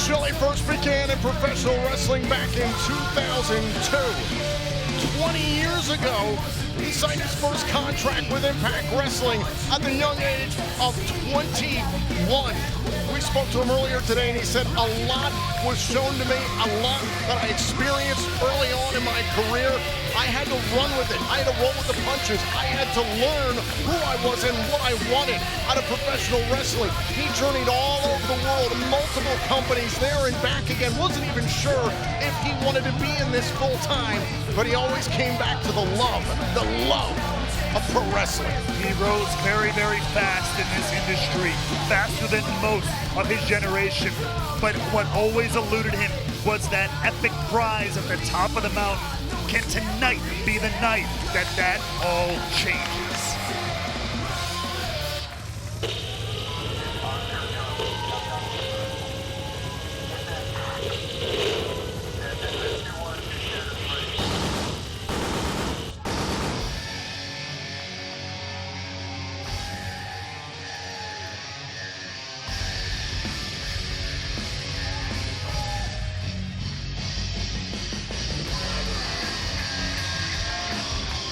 Shelley first began in professional wrestling back in 2002. 20 years ago, he signed his first contract with Impact Wrestling at the young age of 21. We spoke to him earlier today, and he said a lot was shown to me, a lot that I experienced early on in my career. I had to run with it. I had to roll with the punches. I had to learn who I was and what I wanted out of professional wrestling. He journeyed all over the world, multiple companies, there and back again. Wasn't even sure if he wanted to be in this full time, but he always came back to the love of pro wrestling. He rose very, very fast in this industry, faster than most of his generation. But what always eluded him was that epic prize at the top of the mountain. Can tonight be the night that all changes?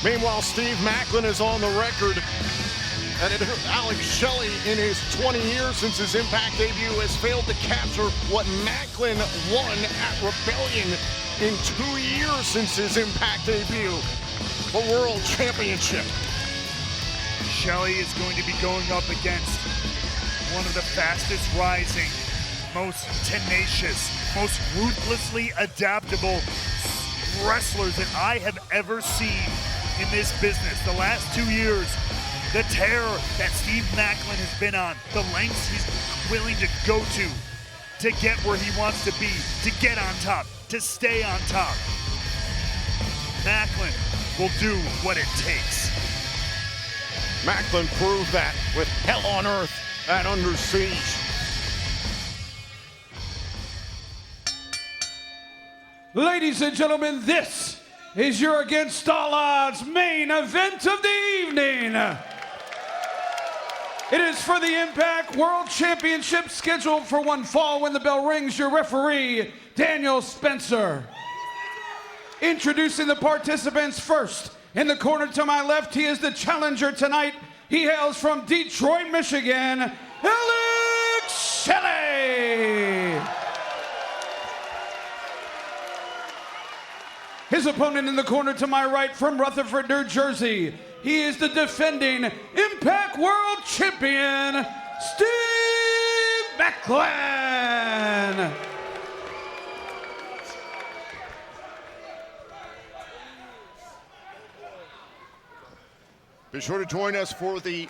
Meanwhile, Steve Maclin is on the record, and Alex Shelley, in his 20 years since his Impact debut, has failed to capture what Maclin won at Rebellion in 2 years since his Impact debut, the World Championship. Shelley is going to be going up against one of the fastest rising, most tenacious, most ruthlessly adaptable wrestlers that I have ever seen in this business. The last 2 years, the terror that Steve Maclin has been on, the lengths he's willing to go to get where he wants to be, to get on top, to stay on top. Maclin will do what it takes. Maclin proved that with Hell on Earth at Under Siege. Ladies and gentlemen, this is your Against All Odds main event of the evening. It is for the Impact World Championship, scheduled for one fall. When the bell rings, your referee, Daniel Spencer. Introducing the participants first. In the corner to my left, he is the challenger tonight. He hails from Detroit, Michigan, Alex Shelley. His opponent in the corner to my right, from Rutherford, New Jersey, he is the defending Impact World Champion, Steve Maclin. Be sure to join us for the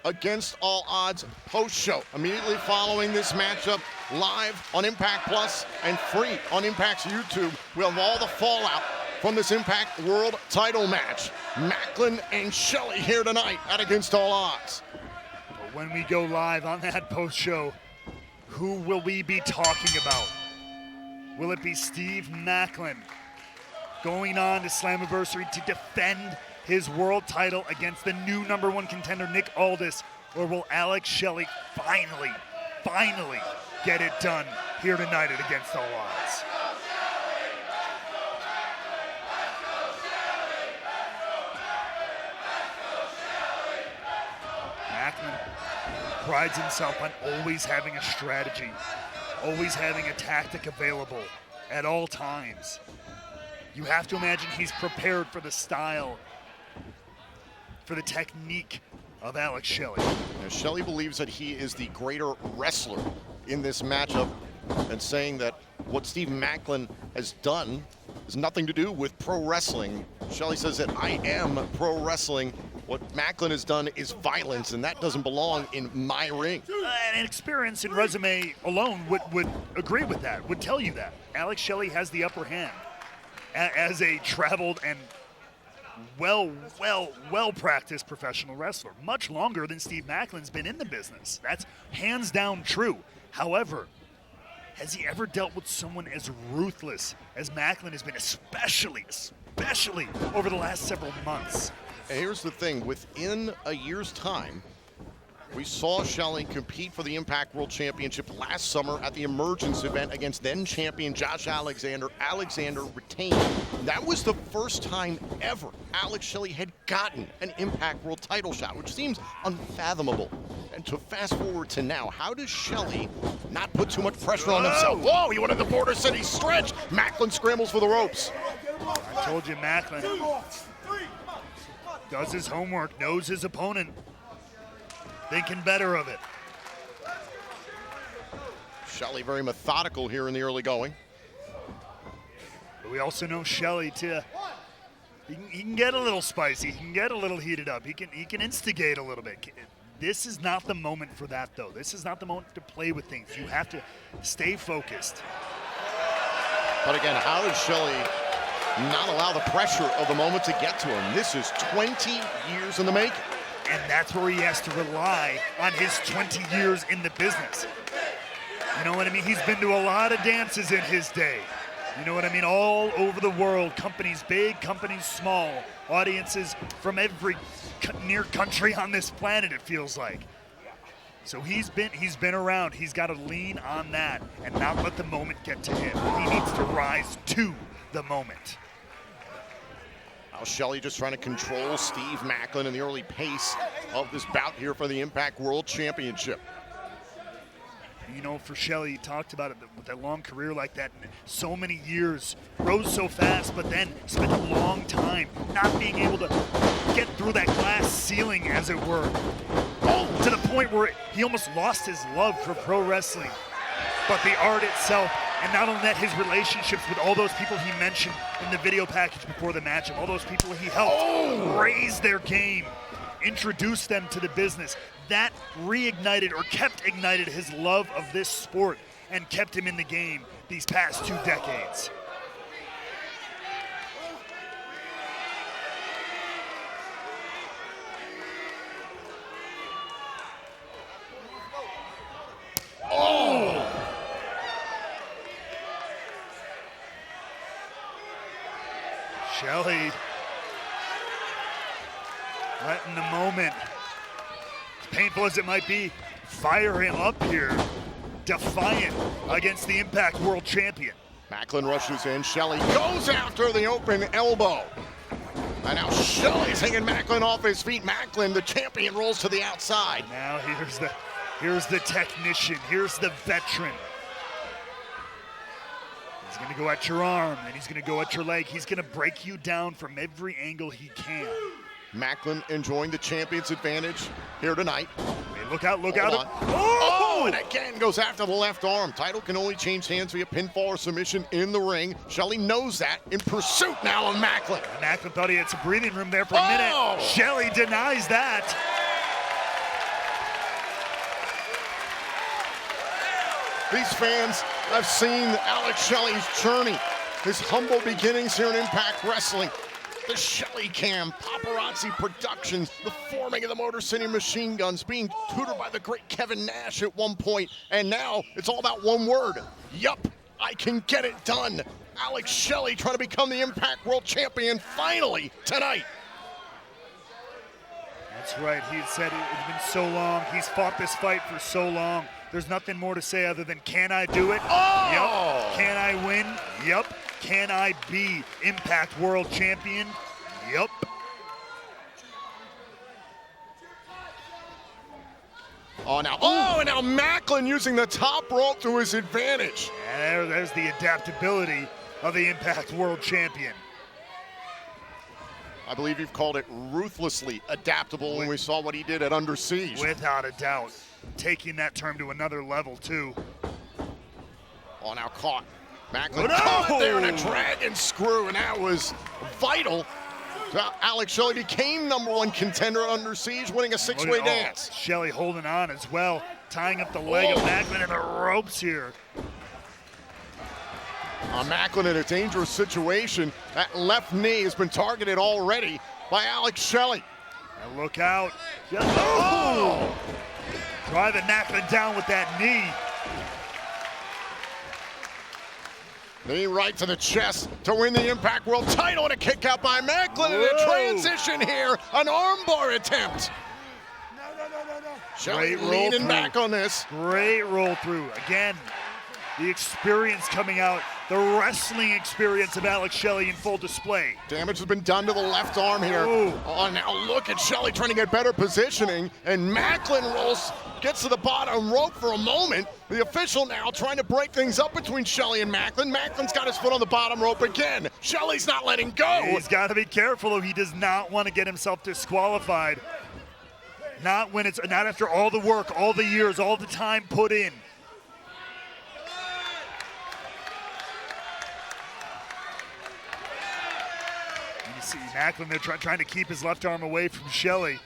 Against All Odds post show immediately following this matchup, live on Impact Plus and free on Impact's YouTube. We'll have all the fallout from this Impact World title match. Maclin and Shelley here tonight at Against All Odds. But when we go live on that post show, who will we be talking about? Will it be Steve Maclin going on to Slammiversary to defend his world title against the new #1 contender, Nick Aldis? Or will Alex Shelley finally get it done here tonight at Against All Odds? Maclin prides himself on always having a strategy, always having a tactic available at all times. You have to imagine he's prepared for the style, for the technique of Alex Shelley. Now, Shelley believes that he is the greater wrestler in this matchup, and saying that what Steve Maclin has done has nothing to do with pro wrestling. Shelley says that I am pro wrestling. What Maclin has done is violence, and that doesn't belong in my ring. And experience and resume alone would agree with that, would tell you that. Alex Shelley has the upper hand as a traveled and well-practiced professional wrestler, much longer than Steve Maclin's been in the business. That's hands down true. However, has he ever dealt with someone as ruthless as Maclin has been, especially over the last several months? Here's the thing, within a year's time, We saw Shelley compete for the Impact World Championship last summer at the Emergence event against then-champion Josh Alexander. Alexander retained. That was the first time ever Alex Shelley had gotten an Impact World title shot, which seems unfathomable. And to fast forward to now, how does Shelley not put too much pressure on himself? Whoa, he went to the Border City stretch. Maclin scrambles for the ropes. I told you, Maclin does his homework, knows his opponent, thinking better of it. Shelley very methodical here in the early going. But we also know Shelley too. He can get a little spicy. He can get a little heated up. He can instigate a little bit. This is not the moment for that, though. This is not the moment to play with things. You have to stay focused. But again, how does Shelley not allow the pressure of the moment to get to him? This is 20 years in the making. And that's where he has to rely on his 20 years in the business. You know what I mean? He's been to a lot of dances in his day. You know what I mean? All over the world, companies big, companies small, audiences from every near country on this planet, it feels like. So he's been around. He's got to lean on that and not let the moment get to him. He needs to rise to the moment. Now Shelley just trying to control Steve Maclin in the early pace of this bout here for the Impact World Championship. You know, for Shelley, he talked about it with that long career like that, and so many years, rose so fast, but then spent a long time not being able to get through that glass ceiling, as it were, to the point where he almost lost his love for pro wrestling. But the art itself, and not only that, his relationships with all those people he mentioned in the video package before the matchup, all those people he helped raise their game, introduce them to the business. That reignited or kept ignited his love of this sport and kept him in the game these past 2 decades. Shelley letting the moment, as painful as it might be, fire him up here, defiant against the Impact World Champion. Maclin rushes in. Shelley goes after the open elbow. And now Shelley's hanging Maclin off his feet. Maclin, the champion, rolls to the outside. Now here's the technician. Here's the veteran. He's going to go at your arm, and he's going to go at your leg. He's going to break you down from every angle he can. Maclin enjoying the champion's advantage here tonight. Hey, look out, look out. Oh, and again goes after the left arm. Title can only change hands via pinfall or submission in the ring. Shelley knows that, in pursuit now of Maclin. Maclin thought he had some breathing room there for a minute. Shelley denies that. These fans have seen Alex Shelley's journey, his humble beginnings here in Impact Wrestling. The Shelley Cam, Paparazzi Productions, the forming of the Motor City Machine Guns, being tutored by the great Kevin Nash at one point, and now it's all about one word. Yup, I can get it done. Alex Shelley trying to become the Impact World Champion finally tonight. That's right, he said it's been so long. He's fought this fight for so long. There's nothing more to say other than, can I do it? Yup. Can I win? Yup. Can I be Impact World Champion? Yup. And now Maclin using the top rope to his advantage. And there's the adaptability of the Impact World Champion. I believe you've called it ruthlessly adaptable when we saw what he did at Under Siege. Without a doubt. Taking that term to another level, too. Oh, now caught. Maclin caught there in a dragon screw, and that was vital. Alex Shelley became #1 contender at Under Siege, winning a 6-way dance. Shelley holding on as well, tying up the leg of Maclin in the ropes here. Maclin in a dangerous situation. That left knee has been targeted already by Alex Shelley. Now look out. Driving Maclin down with that knee. Knee right to the chest to win the Impact World title, and a kick out by Maclin in a transition here. An armbar attempt. Shelley leaning back on this. Great roll through. Again, the experience coming out, the wrestling experience of Alex Shelley in full display. Damage has been done to the left arm here. Ooh. Oh, now look at Shelley trying to get better positioning, and Maclin gets to the bottom rope for a moment. The official now trying to break things up between Shelley and Maclin. Maclin's got his foot on the bottom rope again. Shelley's not letting go. He's got to be careful, though. He does not want to get himself disqualified. Not after all the work, all the years, all the time put in. You see Maclin there trying to keep his left arm away from Shelley,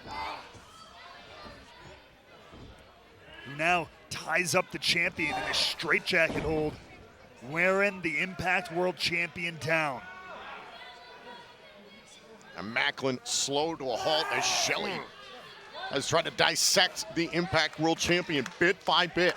who now ties up the champion in a straitjacket hold, wearing the Impact World Champion down. And Maclin slowed to a halt as Shelley has tried to dissect the Impact World Champion bit by bit.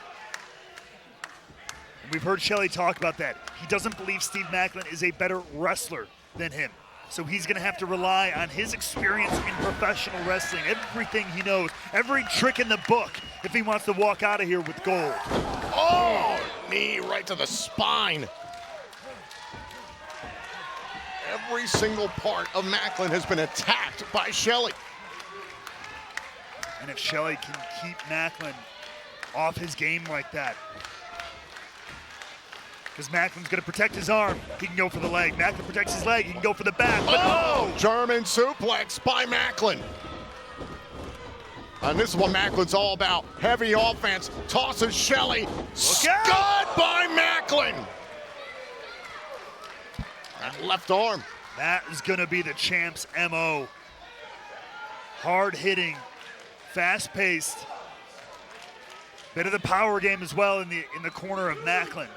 We've heard Shelley talk about that. He doesn't believe Steve Maclin is a better wrestler than him. So he's going to have to rely on his experience in professional wrestling, everything he knows, every trick in the book, if he wants to walk out of here with gold. Oh, knee right to the spine. Every single part of Maclin has been attacked by Shelley. And if Shelley can keep Maclin off his game like that, because Maclin's going to protect his arm, he can go for the leg. Maclin protects his leg, he can go for the back. But oh, German suplex by Maclin. And this is what Macklin's all about. Heavy offense, tosses Shelley. Scud by Maclin. That left arm. That is going to be the champ's MO. Hard-hitting, fast-paced. Bit of the power game as well in the corner of Maclin.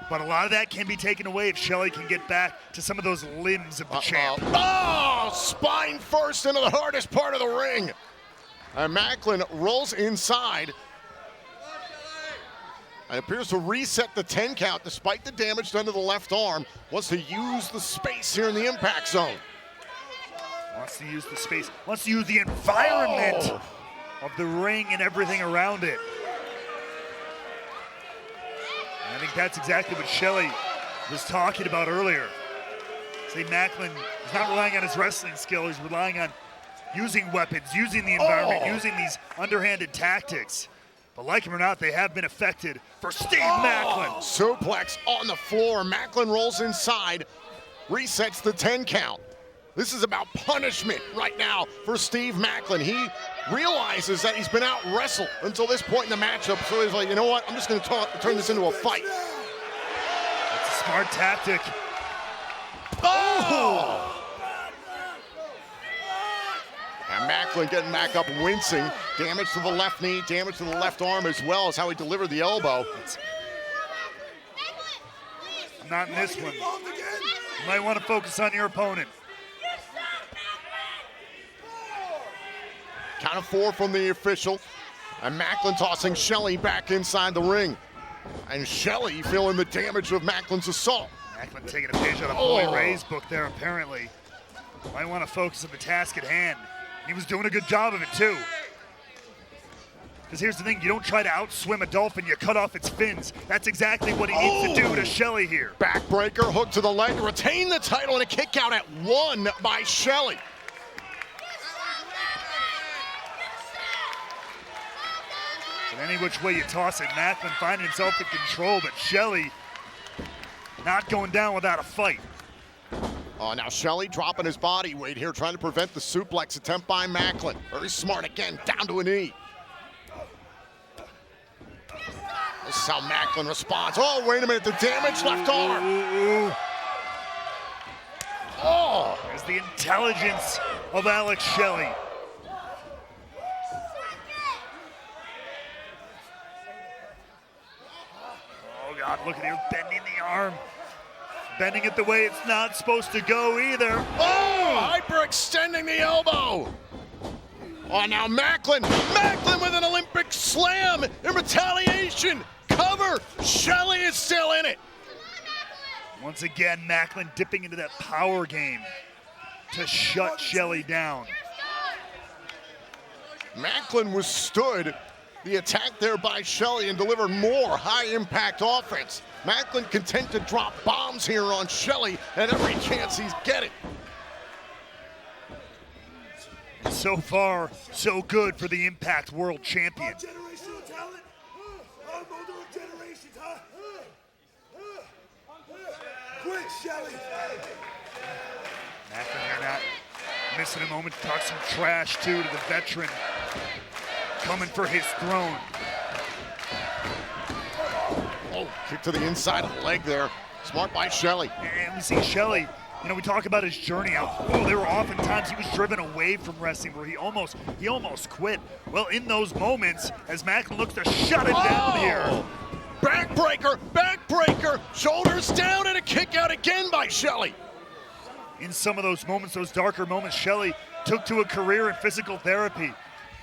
But a lot of that can be taken away if Shelley can get back to some of those limbs of the champ. Oh, spine first into the hardest part of the ring. And Maclin rolls inside. And appears to reset the 10 count despite the damage done to the left arm. Wants to use the space here in the impact zone. Wants to use the space, wants to use the environment of the ring and everything around it. And I think that's exactly what Shelley was talking about earlier. Say Maclin is not relying on his wrestling skill, he's relying on using weapons, using the environment, using these underhanded tactics. But like him or not, they have been affected for Steve Maclin. Suplex on the floor. Maclin rolls inside, resets the 10 count. This is about punishment right now for Steve Maclin. He realizes that he's been out-wrestled until this point in the matchup, so he's like, you know what, I'm just going to turn this into a fight. That's a smart tactic. Oh! And Maclin getting back up, wincing. Damage to the left knee, damage to the left arm as well as how he delivered the elbow. Not in this one. You might want to focus on your opponent. Count of 4 from the official. And Maclin tossing Shelley back inside the ring. And Shelley feeling the damage of Maclin's assault. Maclin taking a page out of Boy Ray's book there, apparently. Might want to focus on the task at hand. He was doing a good job of it, too. Because here's the thing, you don't try to outswim a dolphin, you cut off its fins. That's exactly what he needs to do to Shelley here. Backbreaker, hook to the leg, retain the title, and a kick out at 1 by Shelley. But any which way you toss it, Maclin finding himself in control, but Shelley not going down without a fight. Oh, now Shelley dropping his body weight here, trying to prevent the suplex attempt by Maclin. Very smart again, down to a knee. This is how Maclin responds. Oh, wait a minute, the damage left arm. Oh! There's the intelligence of Alex Shelley. Oh God, look at him bending the arm. Bending it the way it's not supposed to go either. Oh! Hyperextending the elbow. Oh, now Maclin with an Olympic slam in retaliation. Cover, Shelley is still in it. Once again, Maclin dipping into that power game to shut Shelley down. Maclin withstood the attack there by Shelley and delivered more high-impact offense. Maclin content to drop bombs here on Shelley at every chance he's getting. So far, so good for the Impact World Champion. Generational talent. Generations, huh? Quick, Shelley. Maclin here not missing a moment to talk some trash too to the veteran. Coming for his throne. Oh, kick to the inside of the leg there. Smart by Shelley. And we see Shelley, you know, we talk about his journey out. Oh, there were often times he was driven away from wrestling where he almost quit. Well, in those moments, as Maclin looks to shut it down here. Backbreaker, backbreaker, shoulders down, and a kick out again by Shelley. In some of those moments, those darker moments, Shelley took to a career in physical therapy.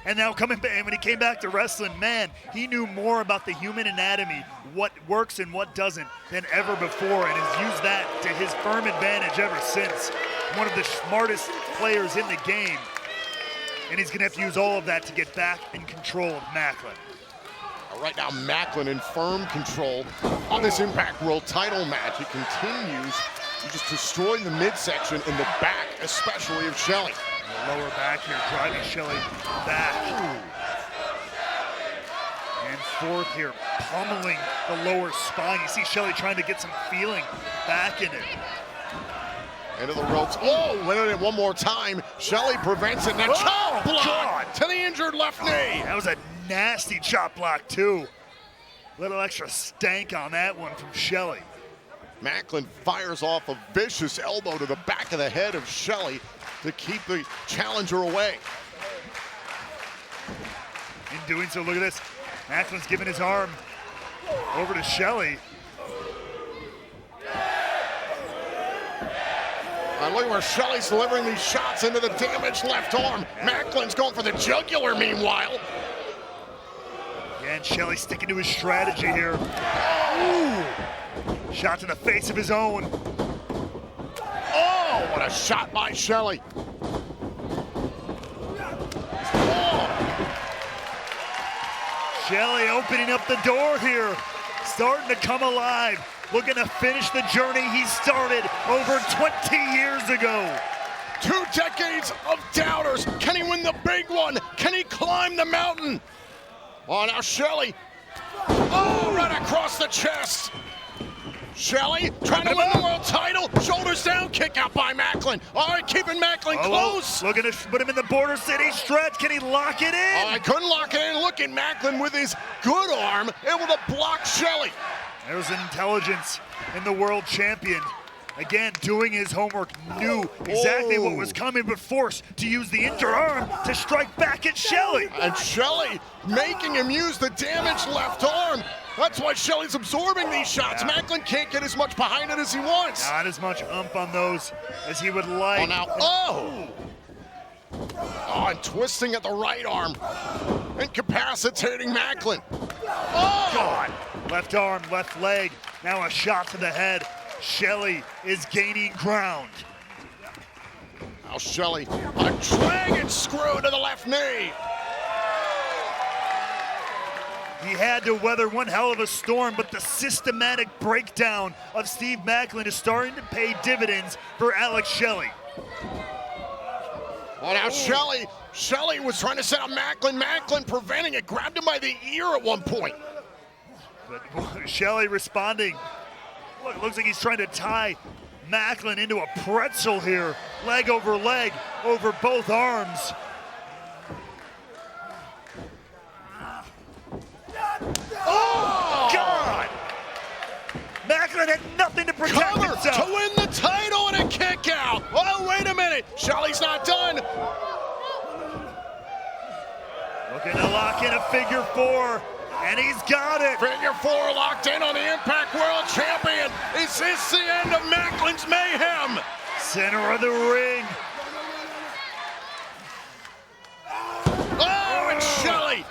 And now coming back, when he came back to wrestling, man, he knew more about the human anatomy, what works and what doesn't, than ever before, and has used that to his firm advantage ever since. One of the smartest players in the game. And he's gonna have to use all of that to get back in control of Maclin. Right now, Maclin in firm control on this Impact World title match. He continues to just destroy the midsection and the back, especially of Shelley. The lower back here, driving Shelley back. And forth here, pummeling the lower spine. You see Shelley trying to get some feeling back in it. Into the ropes. Oh, winning it one more time. Shelley prevents it. And a chop block to the injured left knee. That was a nasty chop block too. Little extra stank on that one from Shelley. Maclin fires off a vicious elbow to the back of the head of Shelley to keep the challenger away. In doing so, look at this. Macklin's giving his arm over to Shelley. And look where Shelley's delivering these shots into the damaged left arm. Macklin's going for the jugular meanwhile. Again, Shelley sticking to his strategy here. Ooh. Shot to the face of his own. Oh, what a shot by Shelley. Oh. Shelley opening up the door here. Starting to come alive. Looking to finish the journey he started over 20 years ago. 2 decades of doubters. Can he win the big one? Can he climb the mountain? Oh, now Shelley. Oh, right across the chest. Shelley trying to win the world title. Shoulders down, kick out by Maclin. All right, keeping Maclin close. Looking to put him in the Border City stretch. Can he lock it in? Oh, I couldn't lock it in. Look at Maclin with his good arm, able to block Shelley. There's intelligence in the world champion. Again, doing his homework, knew exactly what was coming, but forced to use the injured arm to strike back at Shelley. And Shelley making him use the damaged left arm. That's why Shelley's absorbing these shots. Yeah. Maclin can't get as much behind it as he wants. Not as much ump on those as he would like. Oh, now, oh, and twisting at the right arm. Incapacitating Maclin. Oh! God. Left arm, left leg. Now a shot to the head. Shelley is gaining ground. Now Shelley, a dragon screw to the left knee. He had to weather one hell of a storm, but the systematic breakdown of Steve Maclin is starting to pay dividends for Alex Shelley. Oh, now Shelley was trying to set up Maclin. Maclin preventing it, grabbed him by the ear at one point. But Shelley responding. Look, it looks like he's trying to tie Maclin into a pretzel here. Leg over both arms. Oh, God! Maclin had nothing to protect himself. To win the title and a kick out. Oh, wait a minute. Shelley's not done. Looking to lock in a figure 4. And he's got it. Figure 4 locked in on the Impact World Champion. Is this the end of Macklin's mayhem? Center of the ring. Oh, and Shelley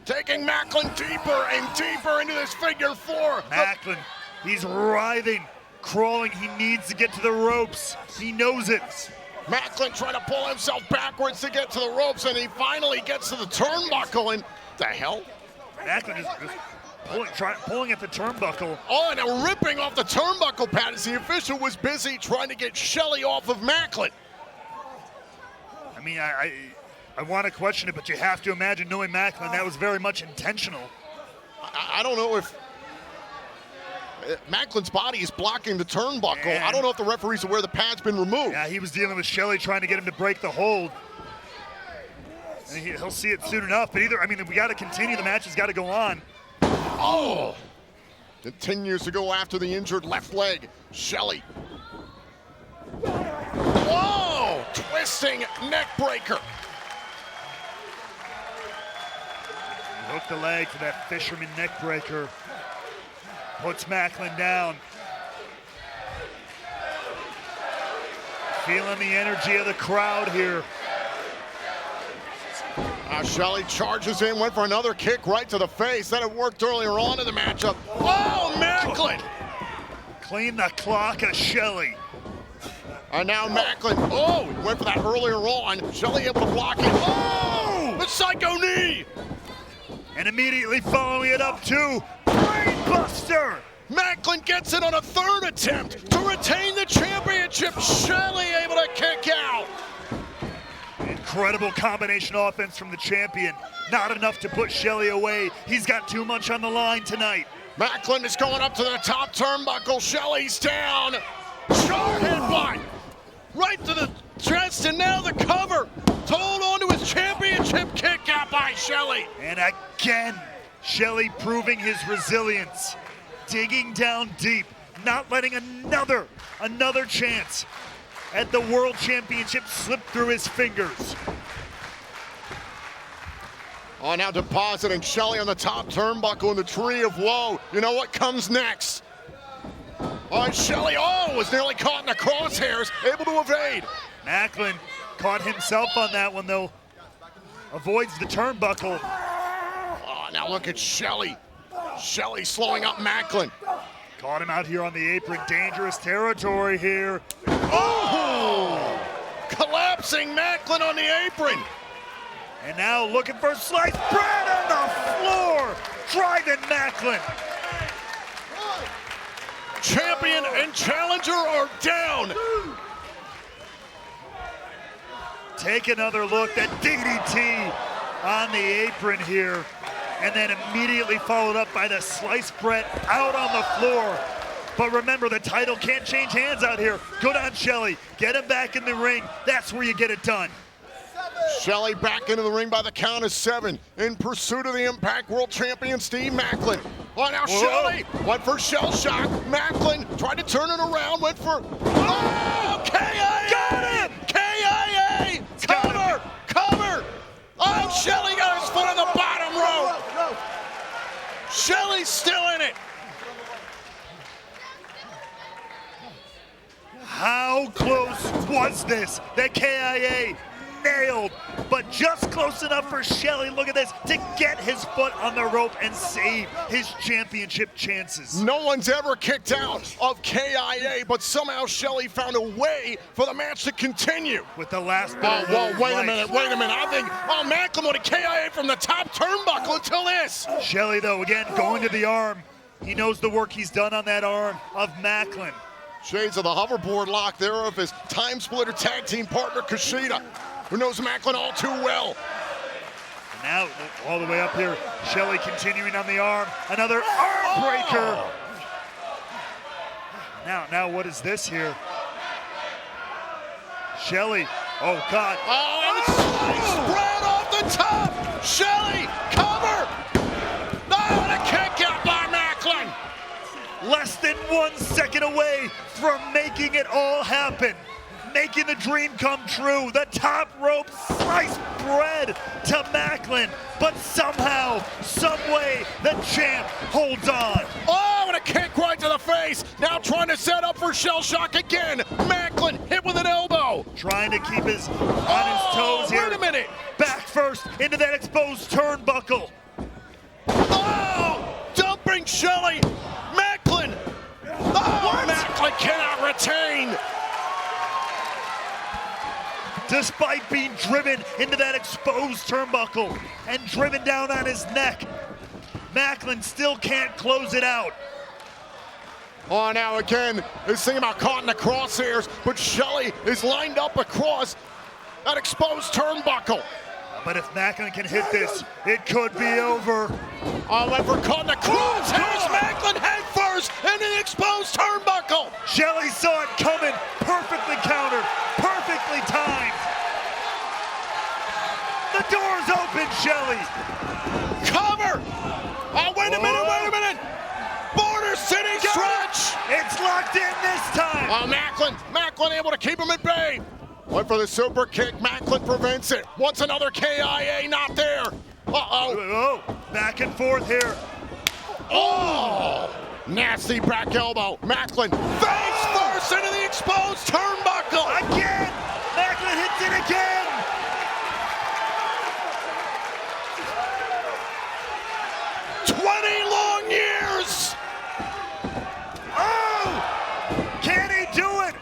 taking Maclin deeper and deeper into this figure 4. Maclin, he's writhing, crawling. He needs to get to the ropes. He knows it. Maclin trying to pull himself backwards to get to the ropes, and he finally gets to the turnbuckle, and the hell? Maclin is pulling at the turnbuckle. Oh, and now ripping off the turnbuckle pad as the official was busy trying to get Shelley off of Maclin. I mean, I want to question it, but you have to imagine, knowing Maclin, that was very much intentional. I don't know if Macklin's body is blocking the turnbuckle. And I don't know if the referee's aware the pad's been removed. Yeah, he was dealing with Shelley trying to get him to break the hold. And he'll see it soon enough. But we got to continue. The match has got to go on. Oh! Continues to go after the injured left leg. Shelley. Whoa! Twisting neck breaker. Hook the leg for that fisherman neck breaker. Puts Maclin down. Feeling the energy of the crowd here. Shelley charges in, went for another kick right to the face. That had worked earlier on in the matchup. Oh, Maclin! Clean the clock of Shelley. And now Maclin, went for that earlier on. Shelley able to block it. Oh! The psycho knee! And immediately following it up too, brainbuster! Maclin gets it on a third attempt to retain the championship. Shelley able to kick out. Incredible combination offense from the champion. Not enough to put Shelley away. He's got too much on the line tonight. Maclin is going up to the top turnbuckle. Shelley's down. Short headbutt. Right to the chest, and now the cover to hold on to his championship kick out by Shelley. And again, Shelley proving his resilience. Digging down deep, not letting another chance at the World Championship slip through his fingers. Oh, now depositing Shelley on the top turnbuckle in the tree of woe. You know what comes next? Oh, Shelley, was nearly caught in the crosshairs, able to evade. Maclin caught himself on that one, though. Avoids the turnbuckle. Oh, now look at Shelley. Shelley slowing up Maclin. Caught him out here on the apron. Dangerous territory here. Oh! Collapsing Maclin on the apron. And now looking for sliced bread on the floor. Driving Maclin. Champion and challenger are down. Take another look. That DDT on the apron here. And then immediately followed up by the sliced bread out on the floor. But remember, the title can't change hands out here. Good on Shelley. Get him back in the ring. That's where you get it done. Shelley back into the ring by the count of 7 in pursuit of the Impact World Champion Steve Maclin. Oh, now Shelley went for shell shock. Maclin tried to turn it around, went for KIA! Got him! KIA! Cover! Cover! Oh, Shelley got his foot on the bottom rope. Shelley's still in it. How close was this? That KIA nailed, but just close enough for Shelley, look at this, to get his foot on the rope and save his championship chances. No one's ever kicked out of KIA, but somehow Shelley found a way for the match to continue. With the last bit wait a life. minute. I think, Maclin wanted KIA from the top turnbuckle until this. Shelley, though, again, going to the arm. He knows the work he's done on that arm of Maclin. Shades of the hoverboard lock there of his time splitter tag team partner, Kushida, who knows Maclin all too well. And now, all the way up here, Shelley continuing on the arm. Another arm breaker. Now what is this here? Shelley, oh God. Oh, spread off the top. Shelley, cover. Oh, and a kick out by Maclin. Less than 1 second away from making it all happen. Making the dream come true. The top rope sliced bread to Maclin. But somehow, some way, the champ holds on. Oh, and a kick right to the face. Now trying to set up for shell shock again. Maclin hit with an elbow. Trying to keep on his toes here. Wait a minute. Back first into that exposed turnbuckle. Oh, dumping Shelley. Maclin. Oh, Maclin cannot retain. despite being driven into that exposed turnbuckle and driven down on his neck. Maclin still can't close it out. Oh, now again, this thing about caught in the crosshairs, but Shelley is lined up across that exposed turnbuckle. But if Maclin can hit this, it could be over. However, caught in the crosshairs, Maclin head first into the exposed turnbuckle. Shelley saw it coming, perfectly countered, perfectly timed. The door's open, Shelley. Cover! Oh, wait a minute! Border City stretch! It's locked in this time. Oh, Maclin able to keep him at bay. Went for the super kick, Maclin prevents it. Wants another KIA, not there. Uh-oh. Oh, back and forth here. Oh! Nasty back elbow. Maclin face first into the exposed turnbuckle. Again! Maclin hits it again! 20 long years! Oh! Can he do it?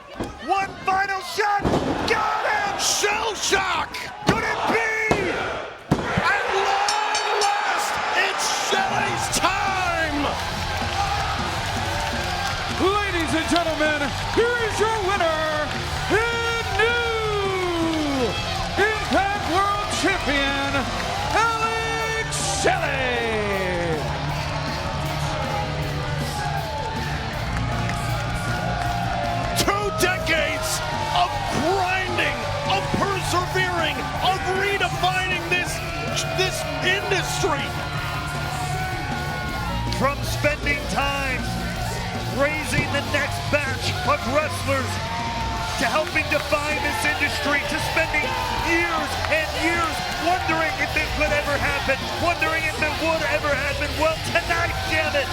One final shot! Got him! Shell shock! Could it be? At long last, it's Shelley's time! Ladies and gentlemen, here is your winner and new Impact World Champion, Alex Shelley. 2 decades of grinding, of persevering, of redefining this industry. From spending time raising the next batch of wrestlers to helping define this industry, to spending years and years wondering if it could ever happen, wondering if it would ever happen. Well, tonight, damn it,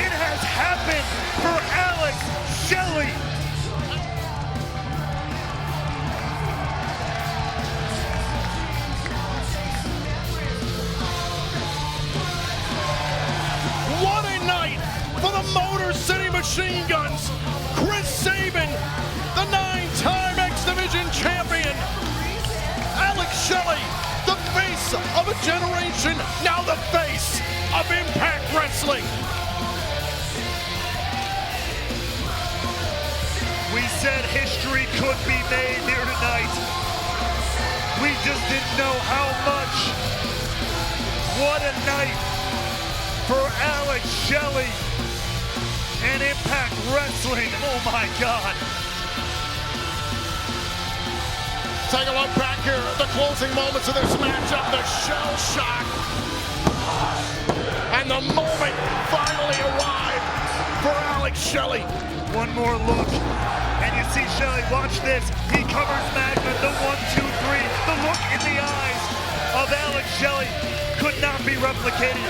it has happened for Alex Shelley. What a night for the Motor City Machine Guns. Chris Sabin, the 9-time X Division champion. Alex Shelley, the face of a generation, now the face of Impact Wrestling. We said history could be made here tonight. We just didn't know how much. What a night for Alex Shelley and Impact Wrestling. Oh my God. Take a look back here at the closing moments of this matchup, the shell shock. And the moment finally arrived for Alex Shelley. One more look, and you see Shelley, watch this. He covers Maclin, the 1, 2, 3. The look in the eyes of Alex Shelley could not be replicated.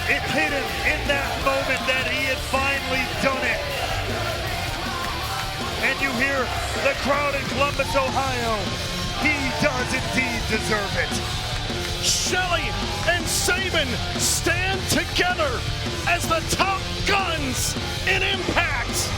It hit him in that moment that he had finally done it. And you hear the crowd in Columbus, Ohio. He does indeed deserve it. Shelley and Sabin stand together as the top guns in Impact.